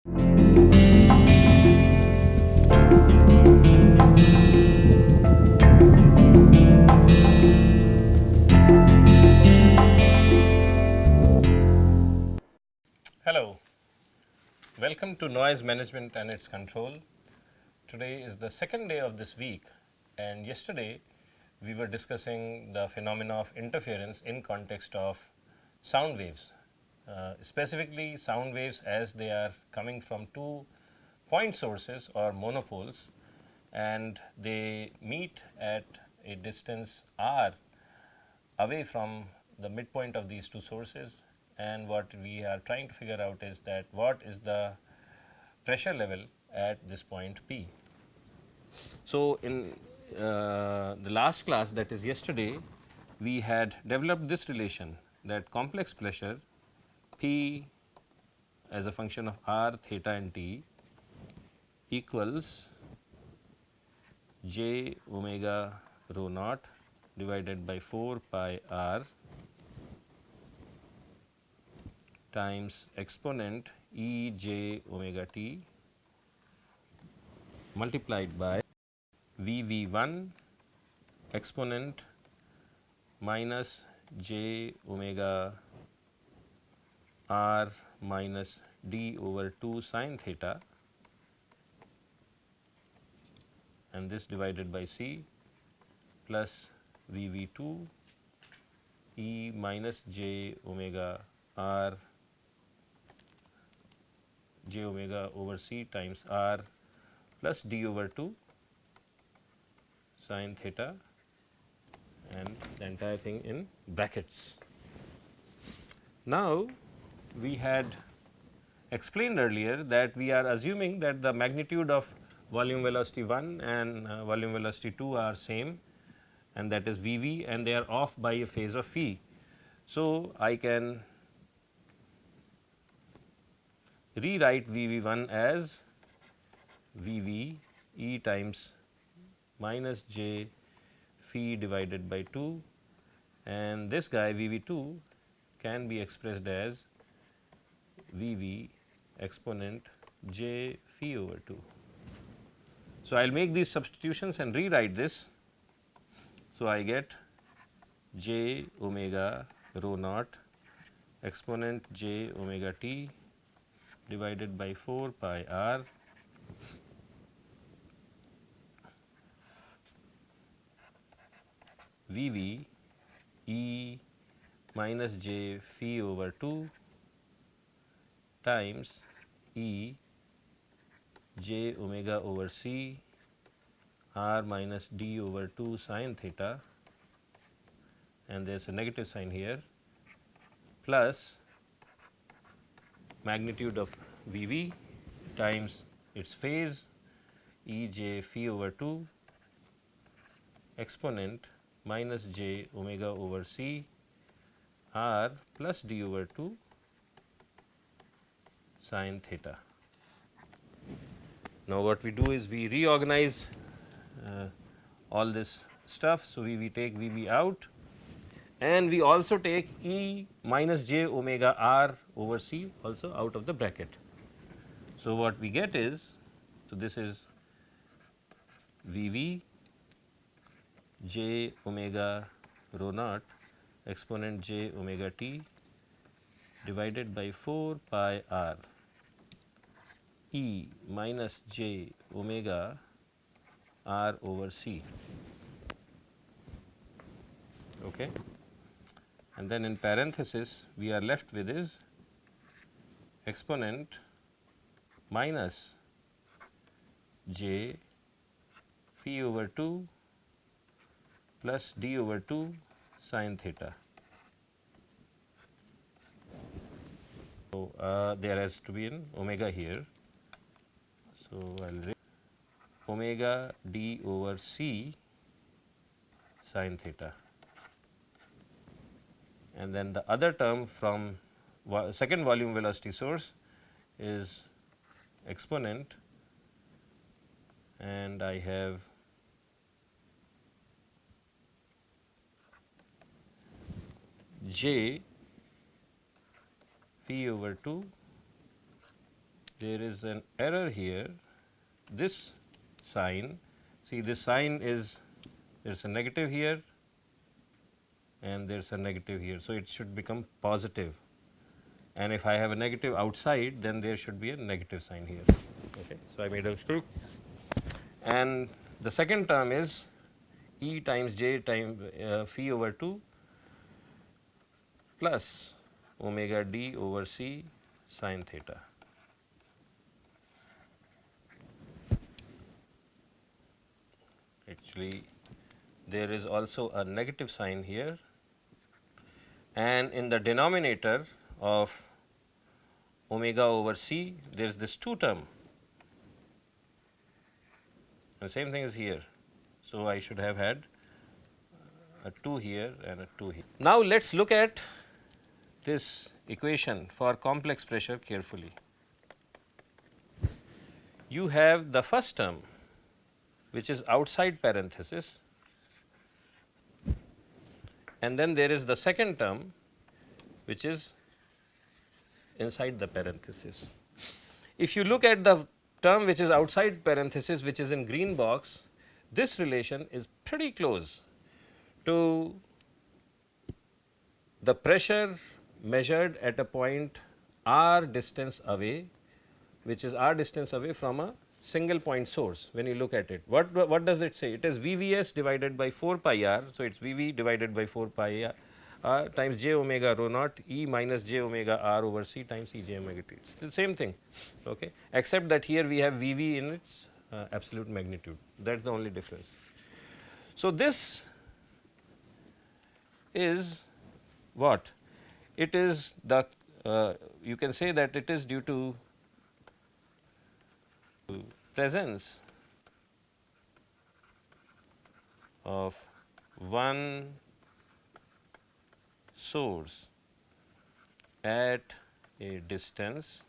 Hello, welcome to Noise Management and its Control. Today is the second day of this week, and yesterday we were discussing the phenomena of interference in context of sound waves, specifically sound waves as they are coming from two point sources or monopoles, and they meet at a distance r away from the midpoint of these two sources, and what we are trying to figure out is that what is the pressure level at this point P. So, in the last class, that is yesterday, we had developed this relation that complex pressure P as a function of r, theta and t equals j omega rho naught divided by 4 pi r times exponent e j omega t multiplied by v v 1 exponent minus j omega r minus d over 2 sin theta, and this divided by c plus v v 2 e minus j omega r j omega over c times r plus d over 2 sin theta, and the entire thing in brackets. Now, we had explained earlier that we are assuming that the magnitude of volume velocity 1 and volume velocity 2 are same, and that is v v, and they are off by a phase of phi. So, I can rewrite v v 1 as v v e times minus j phi divided by 2, and this guy v v 2 can be expressed as v v exponent j phi over 2. So, I will make these substitutions and rewrite this. So, I get j omega rho naught exponent j omega t divided by 4 pi r v v e minus j phi over 2 times e j omega over c r minus d over 2 sin theta, and there is a negative sign here, plus magnitude of v v times its phase e j phi over 2 exponent minus j omega over c r plus d over 2 sin theta. Now, what we do is we reorganize all this stuff. So, we take v v out, and we also take e minus j omega r over c also out of the bracket. So, what we get is, so this is v v j omega rho naught exponent j omega t divided by 4 pi r e minus j omega r over c. Okay. And then in parenthesis we are left with is exponent minus j phi over 2 plus d over 2 sin theta. So, there has to be an omega here. So, I will write omega d over c sin theta, and then the other term from second volume velocity source is exponent, and I have j phi over 2 there is an error here. This sign, see this sign is, there is a negative here and there is a negative here. So, it should become positive, and if I have a negative outside, then there should be a negative sign here. Okay. So, I made a mistake, and the second term is E times j times phi over 2 plus omega d over c sin theta. Actually, there is also a negative sign here, and in the denominator of omega over c, there is this 2 term, and same thing is here. So, I should have had a 2 here and a 2 here. Now, let us look at this equation for complex pressure carefully. You have the first term, which is outside parenthesis, and then there is the second term, which is inside the parenthesis. If you look at the term which is outside parenthesis, which is in green box, this relation is pretty close to the pressure measured at a point r distance away, which is r distance away from a single point source. When you look at it, what does it say? It is VVS divided by 4 pi r. So, it is VV divided by 4 pi r times j omega rho naught E minus j omega r over c times E j omega t. It is the same thing, okay, except that here we have VV in its absolute magnitude. That is the only difference. So, this is what? It is the you can say that it is due to presence of one source at a distance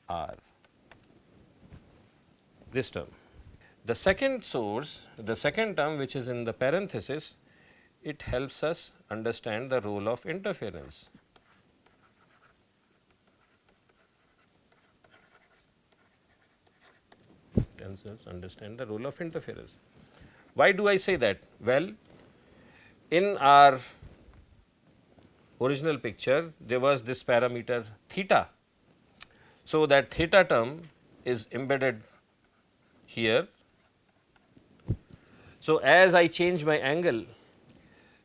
r, this term. The second source, the second term which is in the parenthesis, it helps us understand the role of interference. Helps us understand the role of interference. Why do I say that? Well, in our original picture, there was this parameter theta. So, that theta term is embedded here. So, as I change my angle,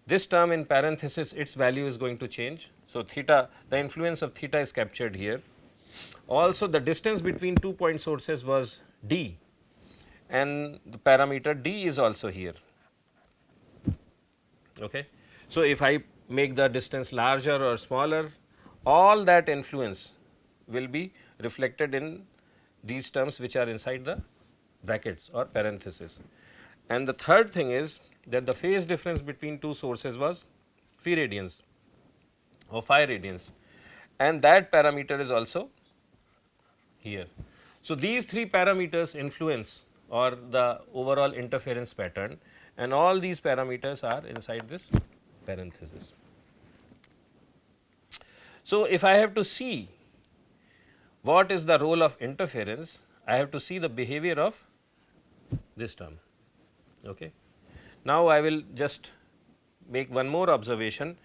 this term in parenthesis, its value is going to change. So, theta, the influence of theta is captured here. Also, the distance between 2 point sources was d, and the parameter d is also here. Okay. So, if I make the distance larger or smaller, all that influence will be reflected in these terms which are inside the brackets or parenthesis. And the third thing is that the phase difference between two sources was phi radians or phi radians, and that parameter is also here. So, these three parameters influence or the overall interference pattern, and all these parameters are inside this parenthesis. So, if I have to see what is the role of interference, I have to see the behavior of this term. Okay. Now, I will just make one more observation,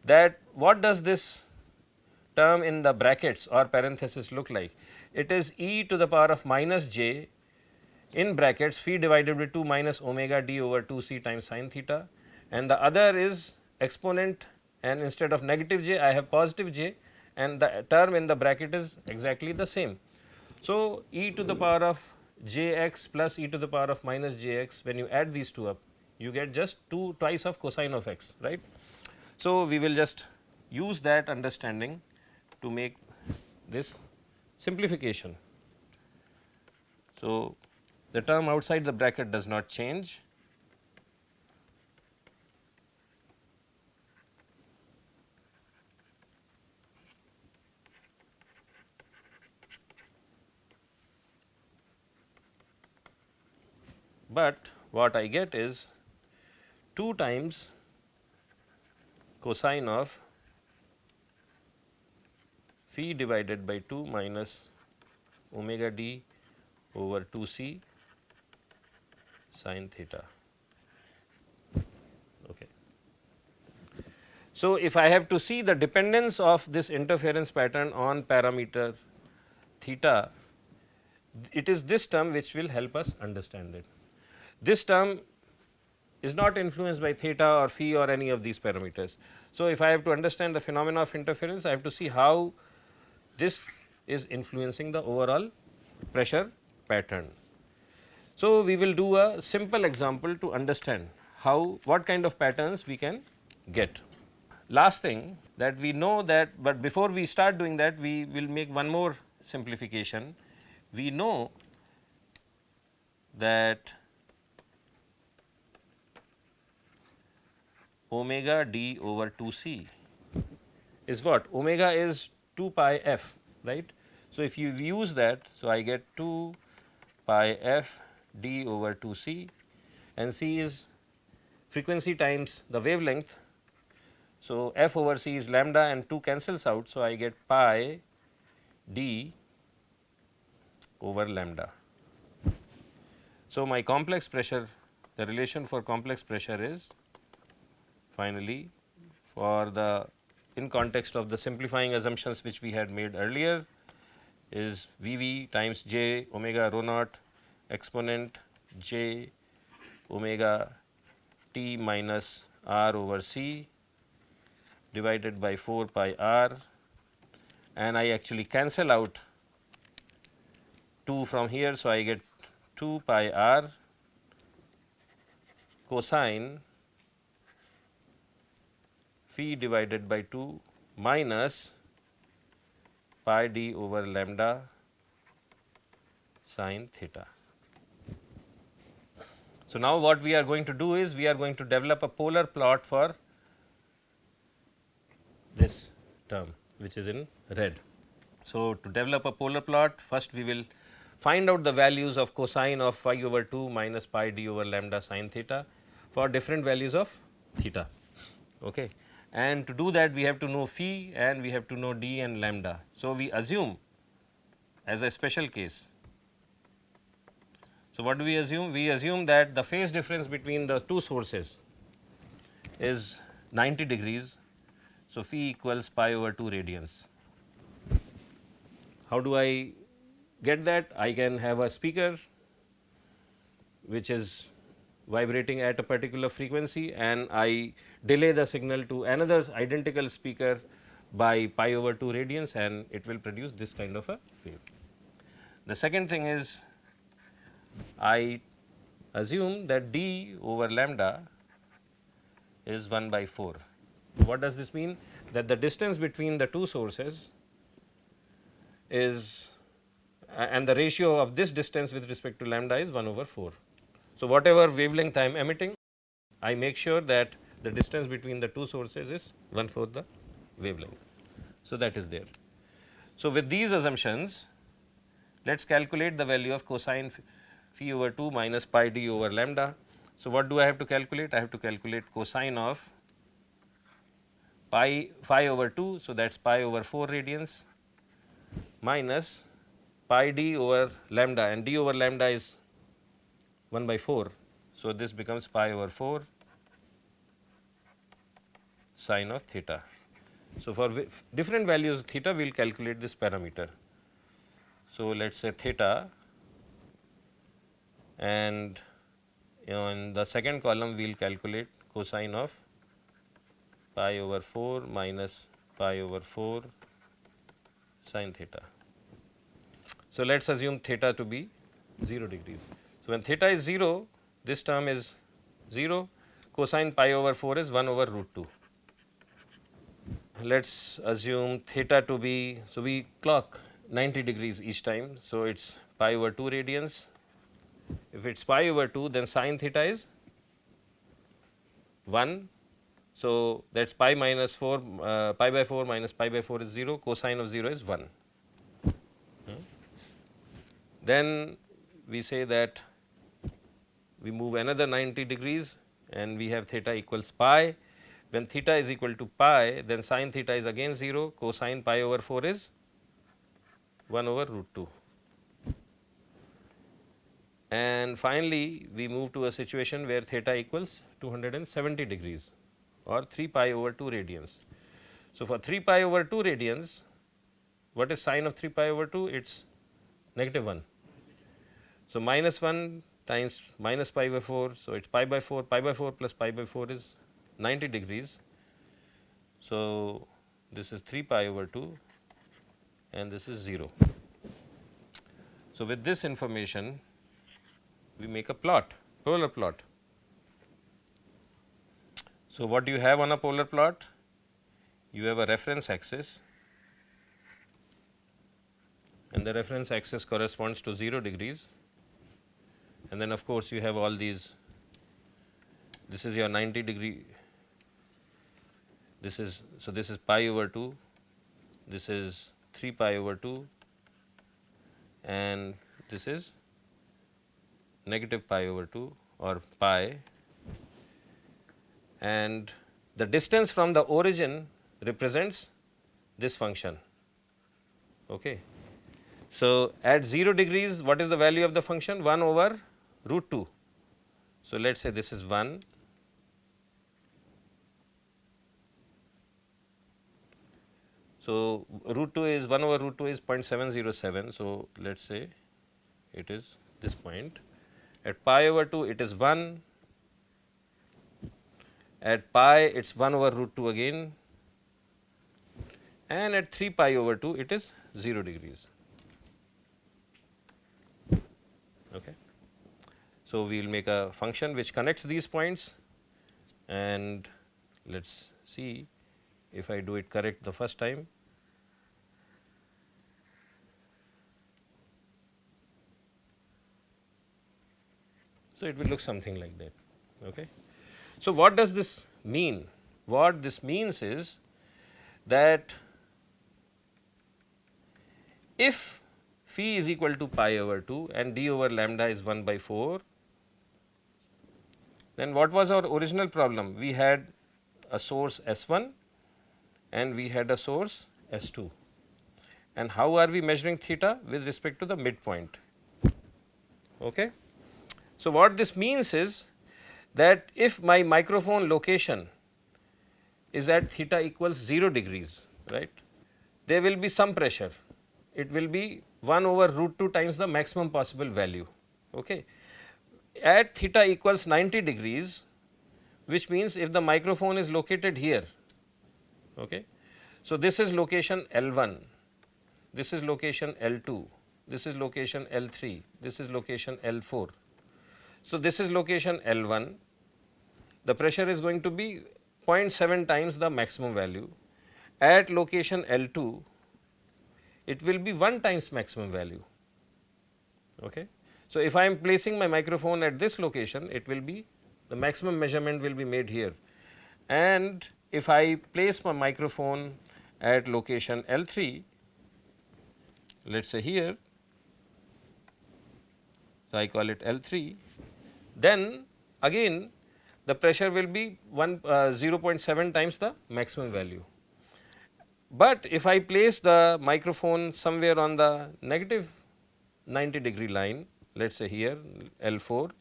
that what does this term in the brackets or parenthesis look like? It is e to the power of minus j in brackets phi divided by 2 minus omega d over 2 c times sin theta, and the other is exponent, and instead of negative j I have positive j, and the term in the bracket is exactly the same. So, e to the power of j x plus e to the power of minus j x, when you add these two up, you get just twice of cosine of x, right. So, we will just use that understanding to make this simplification. So, the term outside the bracket does not change, but what I get is 2 times cosine of phi divided by 2 minus omega d over 2 c sin theta. Okay. So, if I have to see the dependence of this interference pattern on parameter theta, it is this term which will help us understand it. This term is not influenced by theta or phi or any of these parameters. So, if I have to understand the phenomena of interference, I have to see how this is influencing the overall pressure pattern. So, we will do a simple example to understand how what kind of patterns we can get. Last thing that we know that, but before we start doing that, we will make one more simplification. We know that omega d over 2 c is what? Omega is 2 pi f, right. So, if you use that, so I get 2 pi f d over 2 c, and c is frequency times the wavelength. So, f over c is lambda and 2 cancels out. So, I get pi d over lambda. So, my complex pressure, the relation for complex pressure is finally for the in context of the simplifying assumptions which we had made earlier is V v times j omega rho naught exponent j omega t minus r over c divided by 4 pi r, and I actually cancel out 2 from here. So, I get 2 pi r cosine phi divided by 2 minus pi d over lambda sin theta. So, now what we are going to do is we are going to develop a polar plot for this term which is in red. So, to develop a polar plot, first we will find out the values of cosine of phi over 2 minus pi d over lambda sin theta for different values of theta. Okay. And to do that, we have to know phi and we have to know d and lambda. So, we assume as a special case. So, what do we assume? We assume that the phase difference between the two sources is 90 degrees. So, phi equals pi over 2 radians. How do I get that? I can have a speaker which is vibrating at a particular frequency, and I delay the signal to another identical speaker by pi over 2 radians, and it will produce this kind of a wave. The second thing is I assume that d over lambda is 1 by 4. What does this mean? That the distance between the two sources is and the ratio of this distance with respect to lambda is 1 over 4. So, whatever wavelength I am emitting, I make sure that the distance between the two sources is 1/4 the wavelength. So, that is there. So, with these assumptions, let us calculate the value of cosine phi over 2 minus pi d over lambda. So, what do I have to calculate? I have to calculate cosine of phi over 2. So, that is pi over 4 radians minus pi d over lambda, and d over lambda is 1 by 4. So, this becomes pi over 4 sine of theta. So, for different values of theta, we will calculate this parameter. So, let us say theta, and in the second column we will calculate cosine of pi over 4 minus pi over 4 sin theta. So, let us assume theta to be 0 degrees. So, when theta is 0, this term is 0, cosine pi over 4 is 1 over root 2. Let us assume theta to be, so we clock 90 degrees each time. So, it is pi over 2 radians. If it is pi over 2, then sin theta is 1. So, that is pi minus 4, pi by 4 minus pi by 4 is 0, cosine of 0 is 1. Then we say that we move another 90 degrees and we have theta equals pi. When theta is equal to pi, then sin theta is again 0, cosine pi over 4 is 1 over root 2. And finally, we move to a situation where theta equals 270 degrees or 3 pi over 2 radians. So, for 3 pi over 2 radians, what is sine of 3 pi over 2? It is negative 1. So, minus 1 times minus pi by 4. So, it is pi by 4 plus pi by 4 is 90 degrees. So, this is 3 pi over 2 and this is 0. So, with this information we make a plot, polar plot. So, what do you have on a polar plot? You have a reference axis and the reference axis corresponds to 0 degrees, and then of course, you have all these, this is your 90 degree, this is, so this is pi over 2, this is 3 pi over 2 and this is negative pi over 2 or pi, and the distance from the origin represents this function. Okay. So, at 0 degrees, what is the value of the function? 1 over root 2. So, let us say this is 1. So, root 2 is 1 over root 2 is 0.707. So, let us say it is this point. At pi over 2 it is 1, at pi it is 1 over root 2 again, and at 3 pi over 2 it is 0 degrees. Okay. So, we will make a function which connects these points, and let us see if I do it correct the first time. So, it will look something like that. Okay. So, what does this mean? What this means is that if phi is equal to pi over 2 and d over lambda is 1 by 4, then what was our original problem? We had a source S1 and we had a source S2. And how are we measuring theta? With respect to the midpoint. Okay. So, what this means is that if my microphone location is at theta equals 0 degrees, right, there will be some pressure. It will be 1 over root 2 times the maximum possible value. Okay. At theta equals 90 degrees, which means if the microphone is located here, okay. So, this is location L1, this is location L2, this is location L3, this is location L4. So, this is location L1, the pressure is going to be 0.7 times the maximum value. At location L2, it will be 1 times maximum value. Okay. So, if I am placing my microphone at this location, it will be, the maximum measurement will be made here, and if I place my microphone at location L3, let us say here, so I call it L3, then again the pressure will be 0.7 times the maximum value. But if I place the microphone somewhere on the negative 90 degree line, let us say here L4,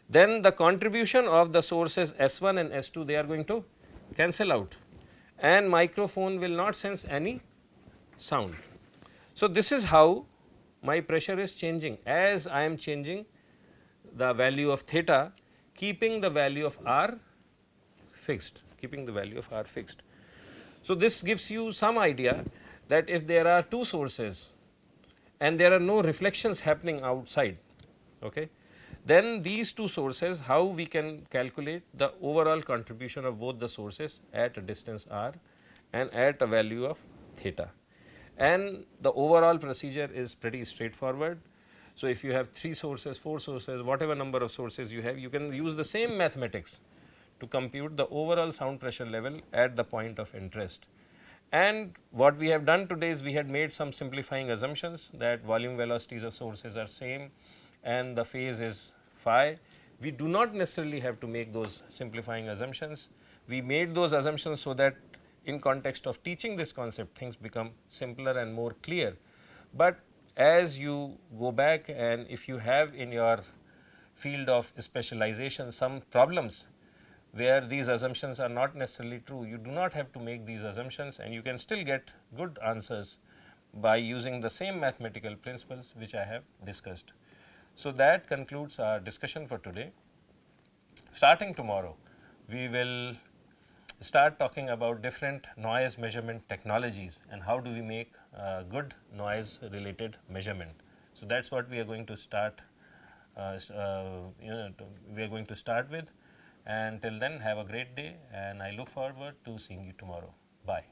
then the contribution of the sources S1 and S2, they are going to cancel out and microphone will not sense any sound. So, this is how my pressure is changing as I am changing the value of theta, keeping the value of R fixed, keeping the value of R fixed. So, this gives you some idea that if there are two sources and there are no reflections happening outside, okay, then these two sources, how we can calculate the overall contribution of both the sources at a distance R and at a value of theta. And the overall procedure is pretty straightforward. So, if you have 3 sources, 4 sources, whatever number of sources you have, you can use the same mathematics to compute the overall sound pressure level at the point of interest. And what we have done today is we had made some simplifying assumptions that volume velocities of sources are same and the phase is phi. We do not necessarily have to make those simplifying assumptions. We made those assumptions so that in context of teaching this concept, things become simpler and more clear. But as you go back, and if you have in your field of specialization some problems where these assumptions are not necessarily true, you do not have to make these assumptions, and you can still get good answers by using the same mathematical principles which I have discussed. So, that concludes our discussion for today. Starting tomorrow, we will start talking about different noise measurement technologies and how do we make good noise related measurement. So, that is what we are going to start we are going to start with, and till then have a great day, and I look forward to seeing you tomorrow. Bye.